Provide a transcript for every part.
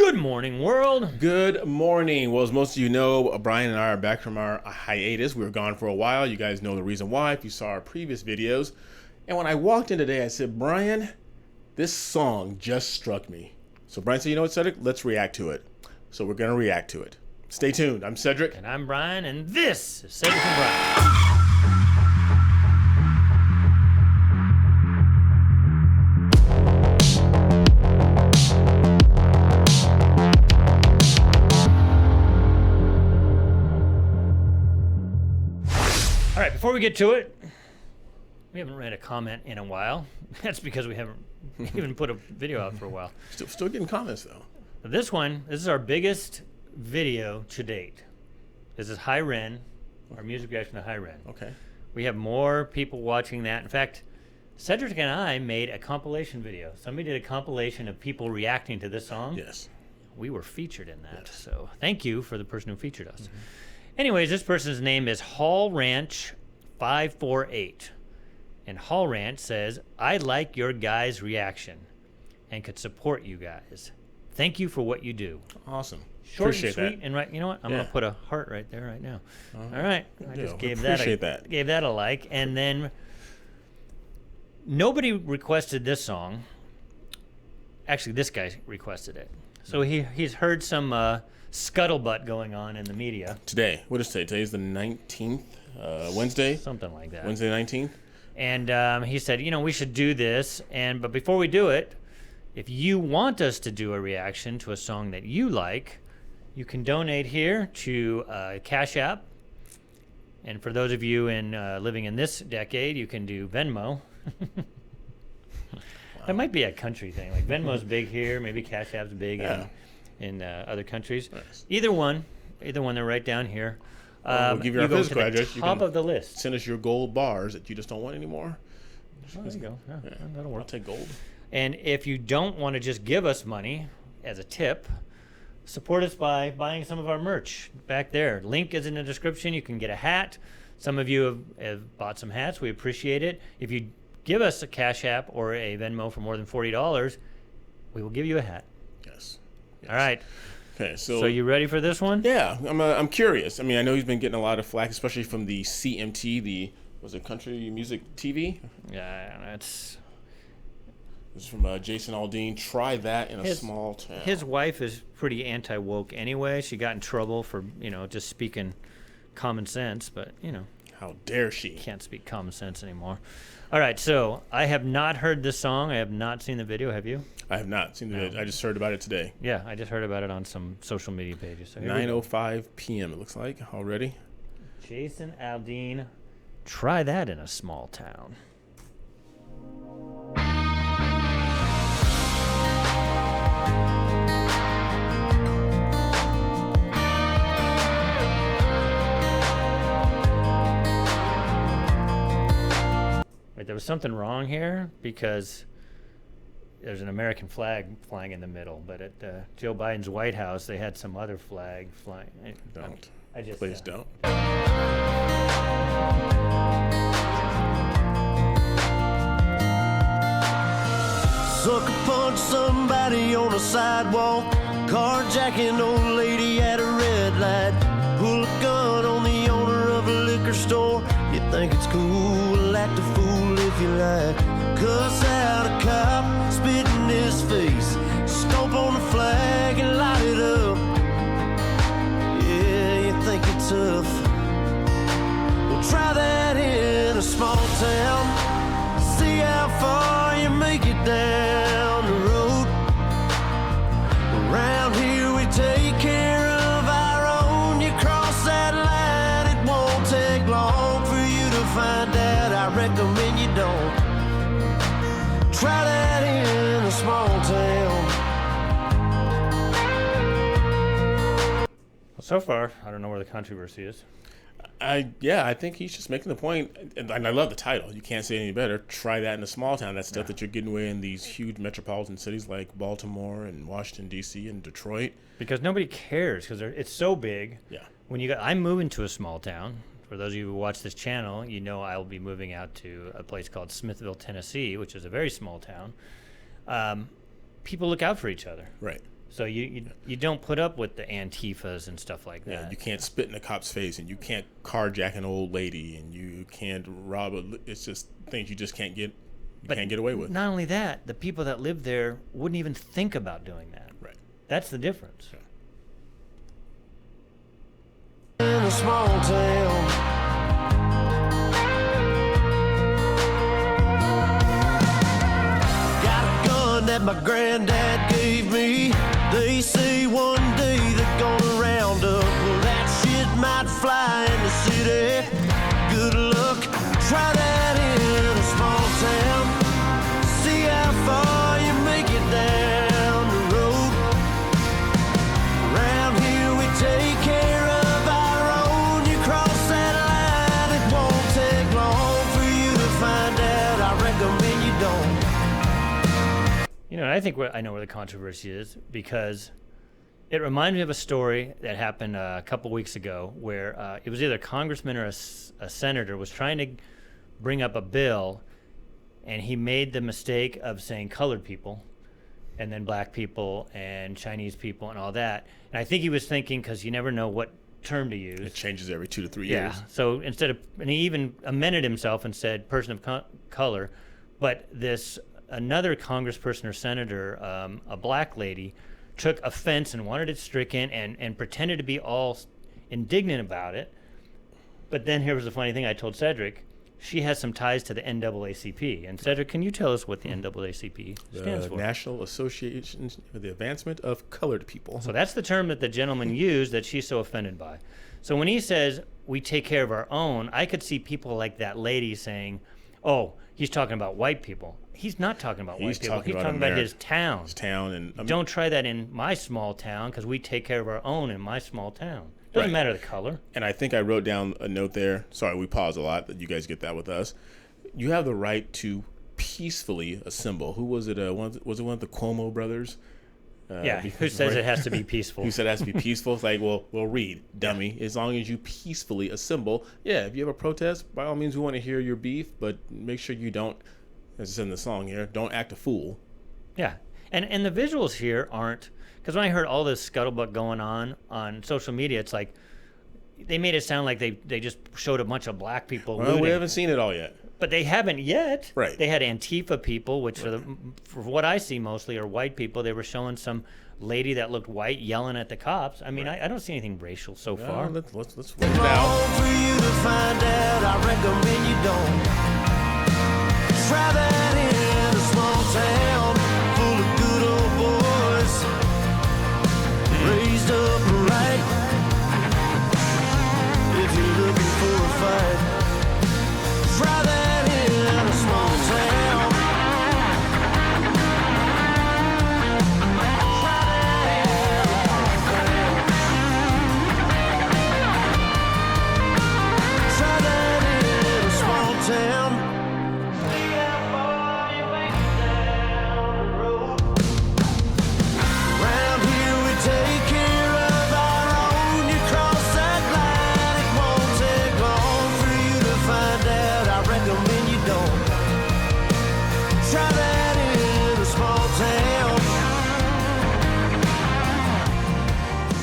Good morning, world. Good morning. Well, as most of you know, Brian and I are back from our hiatus. We were gone for a while. You guys know the reason why if you saw our previous videos. And when I walked in today, I said, Brian, this song just struck me. So Brian said, you know what, Cedric? Let's react to it. So we're going to react to it. Stay tuned. I'm Cedric. And I'm Brian, and this is Cedric and Brian. All right, before we get to it, we haven't read a comment in a while. That's because we haven't even put a video out for a while. Still getting comments, though. This is our biggest video to date. This is High Ren, our music reaction to High Ren. Okay. We have more people watching that. In fact, Cedric and I made a compilation video. Somebody did a compilation of people reacting to this song. Yes. We were featured in that. Yes. So thank you for the person who featured us. Mm-hmm. Anyways, this person's name is Hall Ranch 548. And Hall Ranch says, I like your guys' reaction and could support you guys. Thank you for what you do. Awesome. Short Appreciate and sweet. that. And right, you know what? I'm gonna put a heart right there right now. All right. I just gave that a like. And then nobody requested this song. Actually, this guy requested it. So he's heard some scuttlebutt going on in the media. Today. What is today? Today's the 19th, Wednesday? Something like that. Wednesday 19th? And he said, you know, we should do this. But before we do it, if you want us to do a reaction to a song that you like, you can donate here to Cash App. And for those of you living in this decade, you can do Venmo. That might be a country thing. Like Venmo's big here, maybe Cash App's big in other countries. Nice. Either one, they're right down here. We'll give you our physical address. Top of the list. Send us your gold bars that you just don't want anymore. Oh, there you go. Yeah, that'll work. I'll take gold. And if you don't want to just give us money as a tip, support us by buying some of our merch back there. Link is in the description. You can get a hat. Some of you have bought some hats. We appreciate it. If you give us a Cash App or a Venmo for more than $40, we will give you a hat. Yes. All right. Okay, so you ready for this one? Yeah, I'm curious. I mean, I know he's been getting a lot of flack, especially from the CMT, was it Country Music TV? Yeah, that's... This is from Jason Aldean. Try that in a small town. His wife is pretty anti-woke anyway. She got in trouble for, just speaking common sense, but, How dare she? Can't speak common sense anymore. All right, so I have not heard this song. I have not seen the video. Have you? I have not seen the video. I just heard about it today. Yeah, I just heard about it on some social media pages. So 9:05 p.m. it looks like already. Jason Aldean, try that in a small town. Wait, there was something wrong here because there's an American flag flying in the middle, but at Joe Biden's White House, they had some other flag flying. Don't. Please don't. Sucker punch somebody on a sidewalk, carjacking old lady at a red light, pull a gun on the owner of a liquor store. You think it's cool, act a fool if you like, cuss out a cop, spit in his face, stomp on the flag and light it up. Yeah, you think it's tough? Well, try that in a small town, see how far you make it down the road. Around here we take care of our own. You cross that line, it won't take long for you to find out. I recommend you don't. Try that in a small town. Well, so far, I don't know where the controversy is. I think he's just making the point, and I love the title. You can't say any better. Try that in a small town. That stuff that you're getting away in these huge metropolitan cities like Baltimore and Washington D.C. and Detroit. Because nobody cares because it's so big. Yeah. When I'm moving to a small town. For those of you who watch this channel, you know I'll be moving out to a place called Smithville, Tennessee, which is a very small town. People look out for each other. Right. So you don't put up with the Antifas and stuff like that. Yeah, you can't spit in a cop's face, and you can't carjack an old lady, and you can't rob it's just things you just can't get away with. Not only that, the people that live there wouldn't even think about doing that. Right. That's the difference. In a small town, got a gun that my granddad gave me. They say one day they're gonna round up. Well, that shit might fly in the city. Good luck, try that in a small town. See how far you make it down the road. Around here we take care of our own. You cross that line, it won't take long for you to find out. I recommend you don't. You know, I think I know where the controversy is, because it reminds me of a story that happened a couple weeks ago where it was either a congressman or a senator was trying to bring up a bill, and he made the mistake of saying colored people and then black people and Chinese people and all that. And I think he was thinking, because you never know what term to use. It changes every 2 to 3 Yeah. years. So instead of, and he even amended himself and said person of color, but another congressperson or senator, a black lady, took offense and wanted it stricken and pretended to be all indignant about it. But then here was the funny thing I told Cedric. She has some ties to the NAACP. And Cedric, can you tell us what the NAACP stands The for? National Association for the Advancement of Colored People. So that's the term that the gentleman used that she's so offended by. So when he says we take care of our own, I could see people like that lady saying, oh, he's talking about white people. He's not talking about white people. He's talking about his town. His town. And Don't try that in my small town, because we take care of our own in my small town. Doesn't matter the color. And I think I wrote down a note there. Sorry, we pause a lot, but you guys get that with us. You have the right to peacefully assemble. Who was it? Was it one of the Cuomo brothers? Yeah, who says it has to be peaceful? Who said it has to be peaceful? It's like, well, read, dummy. As long as you peacefully assemble. Yeah, if you have a protest, by all means, we want to hear your beef, but make sure you don't, as it's in the song here, don't act a fool. Yeah, and the visuals here aren't, because when I heard all this scuttlebutt going on social media, it's like they made it sound like they just showed a bunch of black people Well, looting. we haven't seen it all yet. But they haven't yet. Right. They had Antifa people, which for what I see mostly are white people. They were showing some lady that looked white yelling at the cops. I mean, I don't see anything racial so far. Let's wait it out. For you to find out, I recommend you don't. Try that in a small town full of good old boys, raised up right. If you're looking for a fight, try that in a small town. Try that in a small town. See how far you make it down the road. Round here we take care of our own. You cross that line, it won't take long for you to find out. I recommend you don't. Try that in a small town.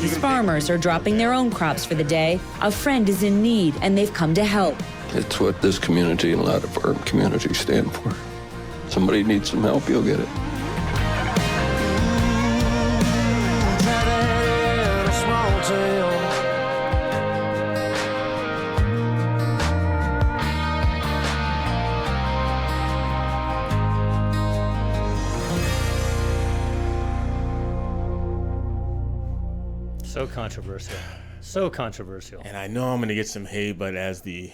These farmers are dropping their own crops for the day. A friend is in need, and they've come to help. It's what this community and a lot of our communities stand for. Somebody needs some help, you'll get it. Try that in a small town. So controversial. So controversial. And I know I'm going to get some hate, but as the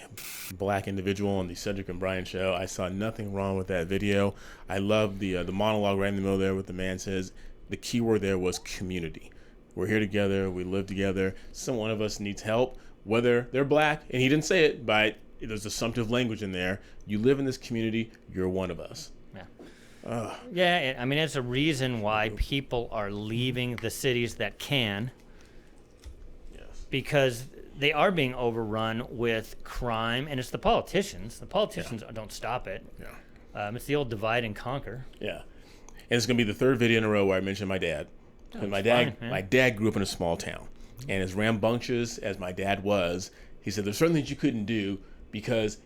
black individual on the Cedric and Brian show, I saw nothing wrong with that video. I love the monologue right in the middle there where the man says the key word there was community. We're here together. We live together. Some one of us needs help, whether they're black, and he didn't say it, but there's assumptive language in there. You live in this community. You're one of us. Yeah. Yeah, I mean, it's a reason why people are leaving the cities that can, because they are being overrun with crime, and it's the politicians. The politicians don't stop it. Yeah. It's the old divide and conquer. Yeah. And it's going to be the third video in a row where I mention my dad. 'Cause It's fine, man. my dad grew up in a small town, and as rambunctious as my dad was, he said there's certain things you couldn't do because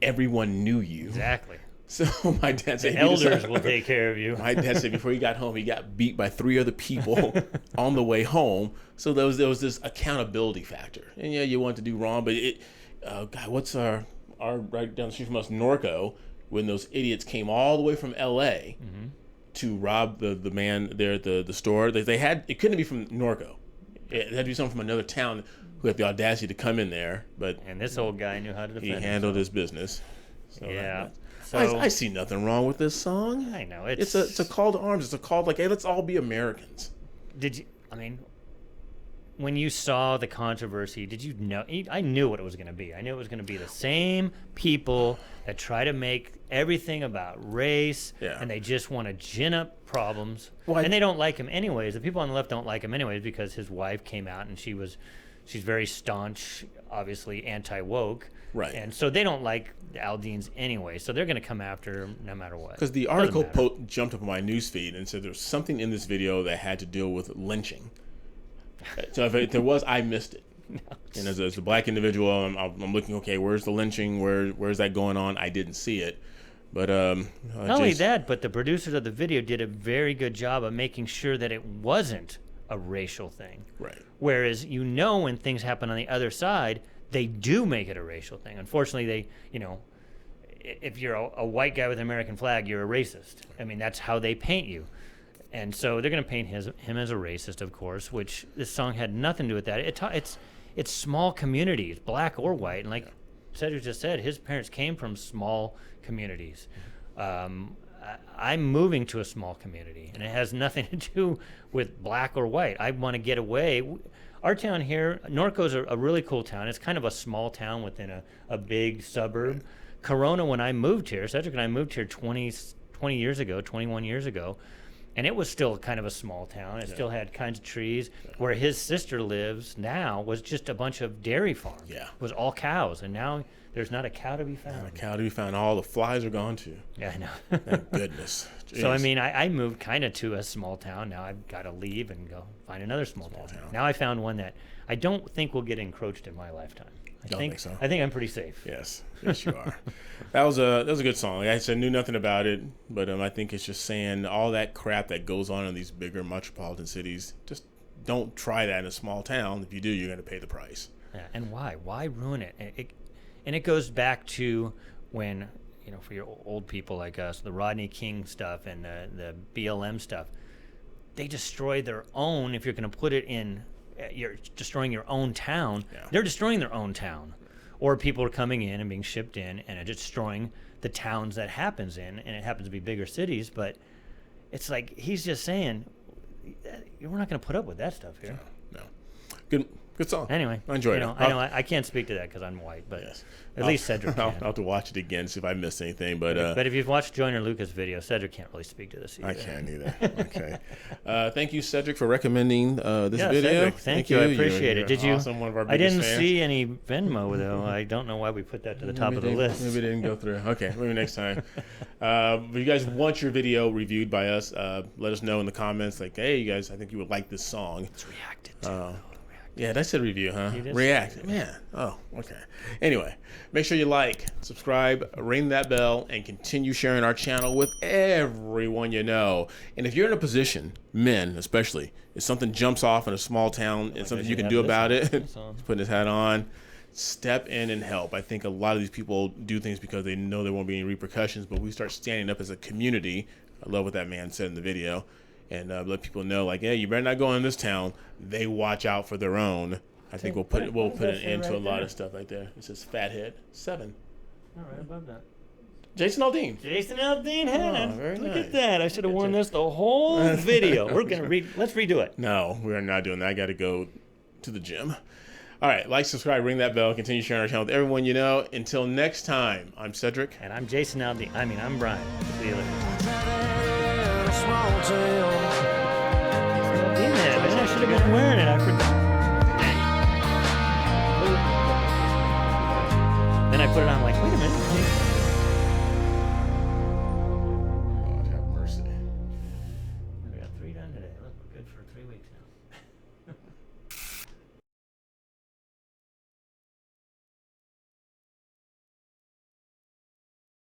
everyone knew you. Exactly. So my dad said, The elders will take care of you. My dad said before he got home, he got beat by 3 other people on the way home. So there was this accountability factor. And yeah, you want to do wrong, but God, what's our right down the street from us, Norco, when those idiots came all the way from L.A. to rob the man there at the store. They had, it couldn't be from Norco. It had to be someone from another town who had the audacity to come in there. But And this old guy knew how to defend he handled his business. So Yeah. I see nothing wrong with this song. I know. It's a call to arms. It's a call like, hey, let's all be Americans. When you saw the controversy, did you know? I knew what it was going to be. I knew it was going to be the same people that try to make everything about race, and they just want to gin up problems. And they don't like him anyways. The people on the left don't like him anyways because his wife came out and she's very staunch, obviously anti-woke. Right. And so they don't like the Aldeans anyway. So they're going to come after him no matter what. Because the article jumped up on my newsfeed and said there's something in this video that had to deal with lynching. So if there was, I missed it. And as a black individual, I'm looking, okay, where's the lynching? Where's that going on? I didn't see it. But not only that, but the producers of the video did a very good job of making sure that it wasn't a racial thing. Right. Whereas when things happen on the other side, they do make it a racial thing. Unfortunately, if you're a white guy with an American flag, you're a racist. I mean, that's how they paint you. And so they're going to paint him as a racist, of course, which this song had nothing to do with that. It's small communities, black or white. And like Cedric just said, his parents came from small communities. I'm moving to a small community, and it has nothing to do with black or white. I want to get away. Our town here, Norco's a really cool town. It's kind of a small town within a big suburb. Corona, when I moved here, Cedric and I moved here 21 years ago, and it was still kind of a small town. It still had kinds of trees. Where his sister lives now was just a bunch of dairy farms. Yeah. It was all cows, and now there's not a cow to be found. Not a cow to be found. All the flies are gone too. Yeah, I know. Thank goodness. So, I moved kind of to a small town. Now I've got to leave and go find another small town. Now I found one that I don't think will get encroached in my lifetime. I think so. I think I'm pretty safe. Yes, you are. That was a good song. Like I said, knew nothing about it, but I think it's just saying all that crap that goes on in these bigger metropolitan cities. Just don't try that in a small town. If you do, you're going to pay the price. Yeah, and why? Why ruin it? And it goes back to when, for your old people like us, the Rodney King stuff and the BLM stuff, they destroy their own. If you're going to put it in, you're destroying your own town. Yeah. They're destroying their own town. Or people are coming in and being shipped in and are destroying the towns that happens in, and it happens to be bigger cities, but it's like he's just saying, we're not going to put up with that stuff here. No. Good song. Anyway, I enjoyed it. I know I can't speak to that because I'm white, but at least Cedric can. I'll have to watch it again, see if I missed anything. But if you've watched Joyner Lucas' video, Cedric can't really speak to this either. I can't either. Okay. Thank you, Cedric, for recommending this video. Cedric, thank you. I appreciate it. Did you? Awesome, one of our I didn't fans. See any Venmo though. I don't know why we put that to the top of the list. Maybe it didn't go through. Okay, maybe next time. If you guys want your video reviewed by us, let us know in the comments. Like, hey, you guys, I think you would like this song. It's reacted to. Yeah, that said review, huh? React. Man. Oh, okay. Anyway, make sure you like, subscribe, ring that bell, and continue sharing our channel with everyone you know. And if you're in a position, men especially, if something jumps off in a small town and something you can do about it, putting his hat on, step in and help. I think a lot of these people do things because they know there won't be any repercussions, but we start standing up as a community. I love what that man said in the video. And let people know, like, hey, you better not go in this town. They watch out for their own. I think we'll put an end to a lot of stuff right there. It says Fathead 7. All right, above that. Jason Aldean. Jason Aldean had it. Very Look nice. at that. I should have worn this the whole video. We're gonna let's redo it. No, we're not doing that. I got to go to the gym. All right, like, subscribe, ring that bell, continue sharing our channel with everyone you know. Until next time, I'm Cedric. And I'm Jason Aldean. I'm Brian. See you later. Small town. Yeah, man, I should have been wearing it. I forgot. Then I put it on, like, wait a minute.